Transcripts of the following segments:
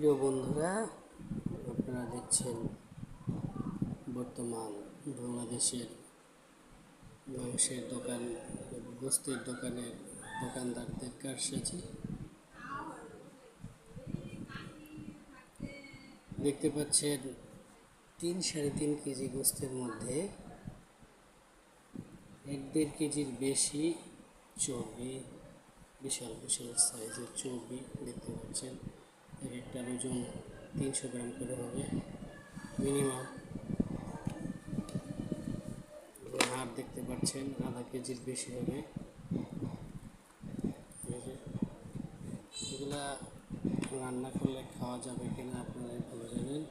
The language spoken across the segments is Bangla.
প্রিয় বন্ধুরা, আপনারা দেখছেন বর্তমান বাংলাদেশের মাংসের দোকান, গোস্তের দোকানের দোকানদারদের কারসাজি। দেখতে পাচ্ছেন 3-3.5 কেজি গোস্তের মধ্যে 1-1.5 কেজির বেশি চর্বি, বিশাল বিশাল সাইজের চর্বি দেখতে পাচ্ছেন। এক একটার ওজন 300 গ্রাম করে হবে মিনিমাম। হাড় দেখতে পাচ্ছেন আধা কেজির বেশি হবে। এগুলা রান্না করলে খাওয়া যাবে কিনা আপনারা ভালো জানেন।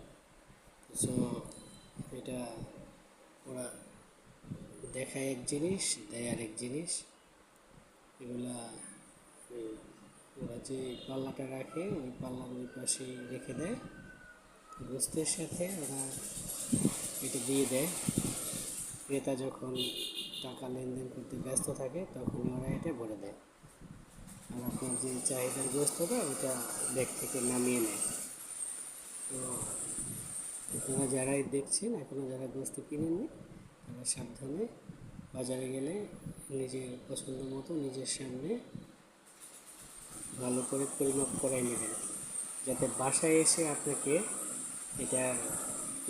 সো এটা ওরা দেখায় এক জিনিস, দেয় আরেক জিনিস। এগুলা ওরা যে পাল্লাটা রাখে ওই পাল্লার ওই পাশে রেখে দেয়, গোস্তের সাথে ওরা এটা দিয়ে দেয়। ক্রেতা যখন টাকা লেনদেন করতে ব্যস্ত থাকে তখনই ওরা এটা ভরে দেয়, আর আপনার যে চাহিদার গোস্তটা ওটা ব্যাগ থেকে নামিয়ে নেয়। তো আপনারা যারাই দেখছেন, এখনও যারা গোস্ত কিনেননি, তারা সাবধানে বাজারে গেলে নিজের পছন্দ মতো নিজের সামনে ভালো করে পরিমাপ করাই নেবেন, যাতে বাসায় এসে আপনাকে এটা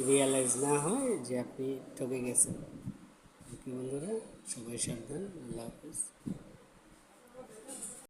রিয়ালাইজ না হয় যে আপনি ঠকে গেছেন। বন্ধুরা, সবাই সাবধান। আল্লাহ হাফেজ।